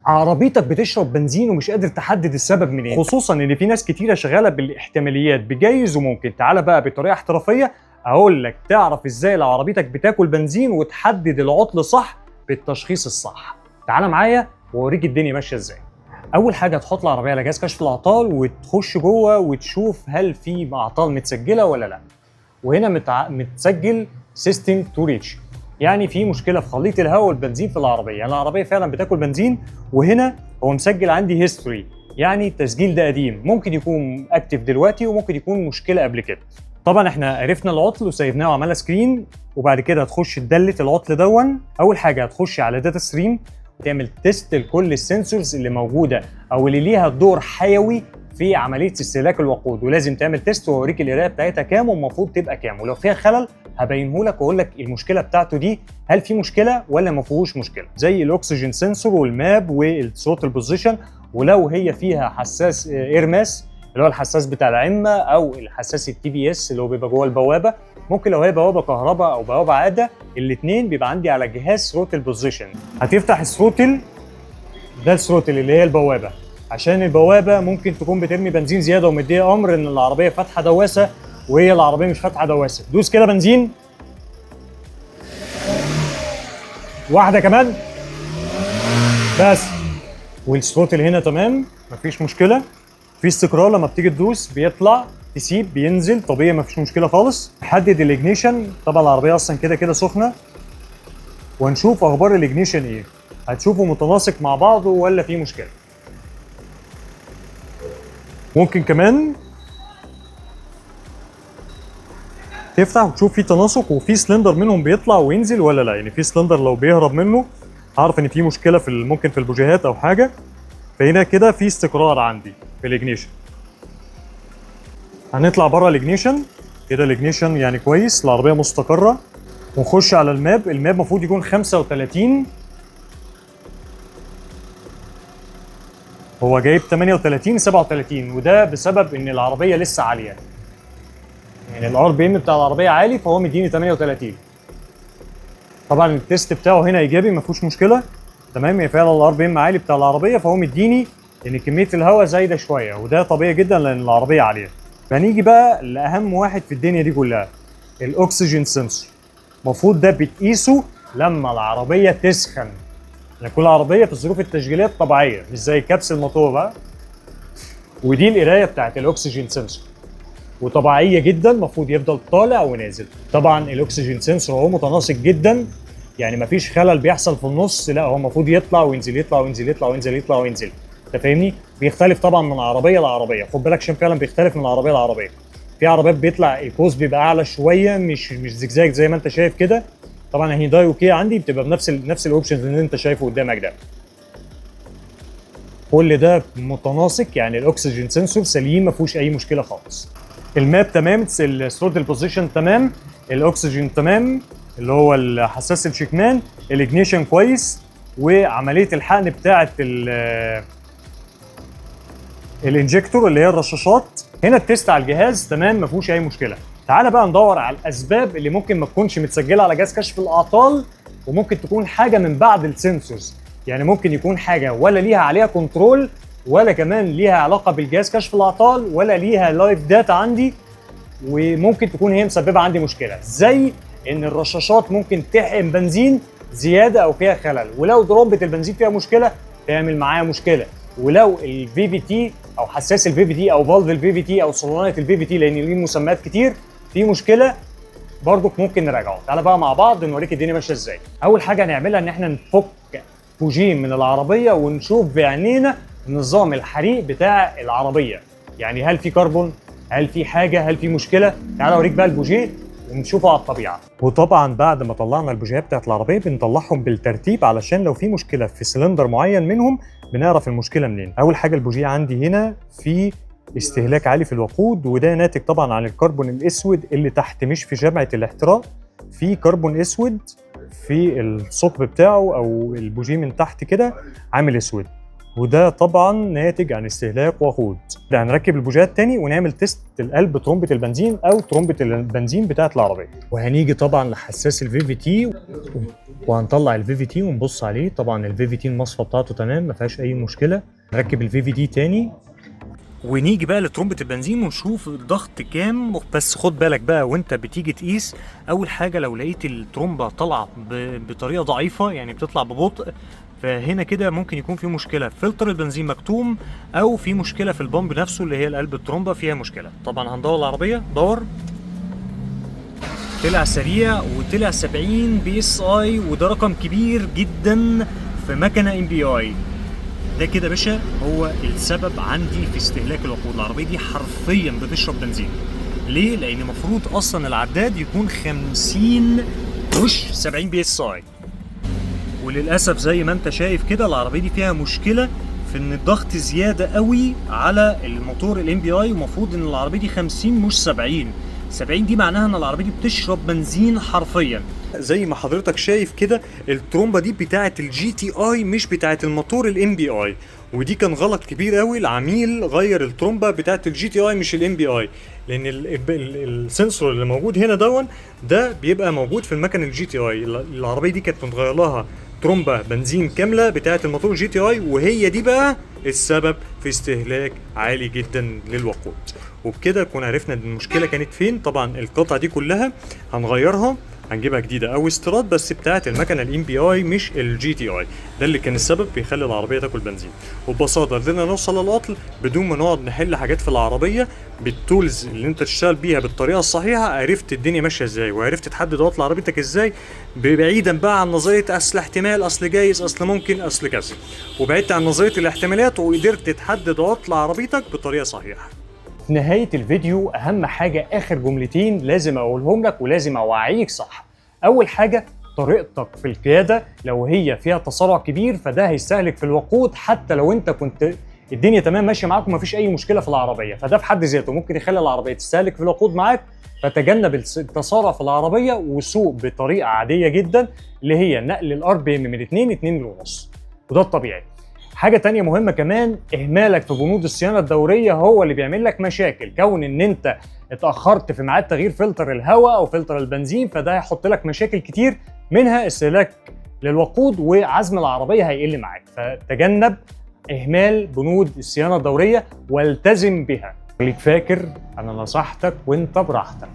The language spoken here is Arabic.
عربيتك بتشرب بنزين ومش قادر تحدد السبب منين، خصوصا ان في ناس كتيره شغاله بالاحتماليات بجايز وممكن. تعالى بقى بطريقه احترافيه اقول لك تعرف ازاي لو عربيتك بتاكل بنزين وتحدد العطل صح بالتشخيص الصح. تعالى معايا واوريك الدنيا ماشيه ازاي. اول حاجه تحط العربيه على جهاز كشف الاعطال وتخش جوه وتشوف هل في اعطال متسجله ولا لا. وهنا متسجل سيستم تو ريتش، يعني في مشكله في خليط الهواء والبنزين في العربيه، يعني العربيه فعلا بتاكل بنزين. وهنا هو مسجل عندي هيستوري، يعني التسجيل ده قديم، ممكن يكون اكتف دلوقتي وممكن يكون مشكله قبل كده. طبعا احنا عرفنا العطل وسيبناه وعملنا سكرين، وبعد كده هتخش تدلت العطل دون. اول حاجه هتخش على داتا ستريم تعمل تيست لكل السنسورز اللي موجوده او اللي ليها دور حيوي في عمليه استهلاك الوقود، ولازم تعمل تيست واوريك القرايه بتاعتها كام والمفروض تبقى كام، ولو فيها خلل هبينه لك واقول لك المشكله بتاعته دي هل في مشكله ولا ما فيهوش مشكله، زي الاكسجين سنسور والماب والصوت البوزيشن. ولو هي فيها حساس اير ماس اللي هو الحساس بتاع العمه او الحساس التي بي اس اللي هو بيبقى جوه البوابه. ممكن لو هي بوابه كهرباء او بوابه عاده، الاثنين بيبقى عندي على جهاز ثروتل بوزيشن. هتفتح الثروتل ده، الثروتل اللي هي البوابه، عشان البوابه ممكن تكون بترمي بنزين زياده ومديها امر ان العربيه فاتحه دواسه وهي العربيه مش فاتحه دواسه. دوس كده بنزين، واحده كمان بس، والثروتل هنا تمام مفيش مشكله. في استقرار لما بتيجي تدوس بيطلع تسيب بينزل طبيعي مفيش مشكله خالص. حدد الاجنيشن، طبعا العربيه اصلا كده كده سخنه، وهنشوف اخبار الاجنيشن ايه، هتشوفوا متناسق مع بعضه ولا في مشكله. ممكن كمان تفتح وتشوف في تناسق وفي سلندر منهم بيطلع وينزل ولا لا، يعني في سلندر لو بيهرب منه هعرف ان في مشكله في ممكن في البوجيهات او حاجه. فهنا كده في استقرار عندي في الاجنيشن. هنطلع بره الاجنيشن كده، الاجنيشن يعني كويس، العربيه مستقره. ونخش على الماب المفروض يكون 35، هو جايب 38 37، وده بسبب ان العربيه لسه عاليه، يعني الار بي ام بتاع العربيه عالي فهو مديني 38. طبعا التيست بتاعه هنا ايجابي ما فيهوش مشكله تمام، هي فعلا الار بي ام عالي بتاع العربيه فهو مديني ان كميه الهواء زايده شويه، وده طبيعي جدا لان العربيه عاليه. فنيجي بقى لاهم واحد في الدنيا دي كلها، الاكسجين سنسور. المفروض ده بتقيسه لما العربيه تسخن، لان كل عربيه في الظروف التشغيليه الطبيعيه مش زي كبس الموتور بقى. ودي القرايه بتاعت الاكسجين سنسور، وطبيعيه جدا المفروض يفضل طالع ونازل. طبعا الاكسجين سنسور هو متناسق جدا، يعني مفيش خلل بيحصل في النص، لا هو المفروض يطلع وينزل يطلع وينزل يطلع وينزل يطلع وينزل. انت فاهمني؟ بيختلف طبعا من عربيه لعربيه، خد بالك عشان فعلا بيختلف من عربيه لعربيه. في عربيات بيطلع البوز بيبقى اعلى شويه، مش زجزاج زي ما انت شايف كده. طبعا هيونداي وكيا عندي بتبقى بنفس الاوبشنز اللي انت شايفه قدامك ده. كل ده متناسق، يعني الاكسجين سنسور سليم ما فيهوش اي مشكله خالص. الماب تمام، الثروتل بوزيشن تمام، الاكسجين تمام اللي هو الحساس الشكمان، الاجنيشن كويس، وعمليه الحقن بتاعه الانجكتور اللي هي الرشاشات. هنا التيست على الجهاز تمام ما فيهوش اي مشكله. تعالى بقى ندور على الاسباب اللي ممكن ما تكونش متسجله على جهاز كشف الاعطال، وممكن تكون حاجه من بعد السنسورز، يعني ممكن يكون حاجه ولا ليها عليها كنترول ولا كمان ليها علاقه بالجهاز كشف الاعطال ولا ليها لايف داتا عندي، وممكن تكون هي مسببه عندي مشكله، زي ان الرشاشات ممكن تحقن بنزين زياده او فيها خلل، ولو ضربه البنزين فيها مشكله تعمل معايا مشكله، ولو الفي في تي او حساس الفي في تي او فالف الفي في تي او صولانه الفي في تي لان ليه مسميات كتير في مشكله برضك ممكن نراجعه. تعالى بقى مع بعض نوريك الدنيا ماشيه ازاي. اول حاجه هنعملها ان احنا نفك بوجين من العربيه ونشوف بعينينا نظام الحريق بتاع العربيه، يعني هل في كربون، هل في حاجه، هل في مشكله. تعالى اوريك بقى البوجيه ونشوفه على الطبيعه. وطبعا بعد ما طلعنا البوجيهات بتاعت العربيه بنطلعهم بالترتيب علشان لو في مشكله في سلندر معين منهم بنعرف المشكله منين. اول حاجه البوجيه عندي هنا في استهلاك عالي في الوقود، وده ناتج طبعا عن الكربون الاسود اللي تحت مش في شمعه الاحتراق، في كربون اسود في الثقب بتاعه او البوجيه من تحت كده عامل اسود. وده طبعا ناتج عن استهلاك وقود. ده هنركب البوجيهات تاني ونعمل تيست القلب ترمبة البنزين او ترمبة البنزين بتاعت العربية. وهنيجي طبعا لحساس الفي في تي وهنطلع الفي في تي ونبص عليه. طبعا الفي في تي المصفى بتاعته تمام ما فيهاش اي مشكلة. نركب الفي في تي تاني ونيجي بقى لترمبة البنزين ونشوف الضغط كام. بس خد بالك بقى وانت بتيجي تقيس، اول حاجة لو لقيت الترمبة طالعة بطريقة ضعيفة يعني بتطلع ببطء، فهنا كده ممكن يكون في مشكلة في فلتر البنزين مكتوم، او في مشكلة في البامب نفسه اللي هي القلب الترمبة فيها مشكلة. طبعا هندور العربية، دور، طلع سريع وطلع 70 بي اس اي، وده رقم كبير جدا في مكنة ام بي اي. ده كده يا باشا هو السبب عندي في استهلاك الوقود. العربيه دي حرفيا بتشرب بنزين. ليه؟ لان المفروض اصلا العداد يكون 50 مش 70 بي اس اي، وللاسف زي ما انت شايف كده العربيه دي فيها مشكله في ان الضغط زياده قوي على الموتور الام بي اي، ومفروض ان العربيه دي 50 مش 70. 70 دي معناها ان العربيه دي بتشرب بنزين حرفيا. زي ما حضرتك شايف كده الترومبه دي بتاعه الجي تي اي مش بتاعه الموتور الام بي اي، ودي كان غلط كبير قوي. العميل غير الترومبه بتاعه الجي تي اي مش الام بي اي، لان السنسور اللي موجود هنا ده بيبقى موجود في المكن الجي تي اي. العربيه دي كانت متغير لها ترومبه بنزين كامله بتاعه الموتور جي تي اي، وهي دي بقى السبب في استهلاك عالي جدا للوقود. وبكده نكون عرفنا ان المشكله كانت فين. طبعا القطعه دي كلها هنغيرها، هنجيبها جديده او استيراد بس بتاعه المكنه الام بي اي مش الجي تي اي. ده اللي كان السبب بيخلي العربيه تاكل بنزين. وببساطه قدرنا نوصل للعطل بدون ما نقعد نحل حاجات في العربيه. بالتولز اللي انت تشتغل بيها بالطريقه الصحيحه عرفت الدنيا ماشيه ازاي، وعرفت تحدد عطل عربيتك ازاي، بعيدا بقى عن نظريه اصل احتمال، اصل جايز، اصل ممكن، اصل كذا، وبعدت عن نظريه الاحتمالات وقدرت تحدد عطل عربيتك بطريقه صحيحه. في نهاية الفيديو أهم حاجة آخر جملتين لازم أقولهم لك ولازم أوعيك صح. أول حاجة طريقتك في القيادة لو هي فيها تسارع كبير فده هيستهلك في الوقود، حتى لو أنت كنت الدنيا تمام ماشية معاك ومفيش أي مشكلة في العربية، فده في حد ذاته ممكن يخلي العربية تستهلك في الوقود معاك. فتجنب التسارع في العربية وسوق بطريقة عادية جدا اللي هي نقل الار بي ام من 2.5، وده الطبيعي. حاجة تانية مهمة كمان، إهمالك في بنود الصيانة الدورية هو اللي بيعمل لك مشاكل. كون إن أنت اتأخرت في ميعاد تغيير فلتر الهواء أو فلتر البنزين فده هيحط لك مشاكل كتير، منها استهلاك للوقود وعزم العربية هيقل معاك. فتجنب إهمال بنود الصيانة الدورية والتزم بها. خليك فاكر أنا نصحتك وأنت براحتك.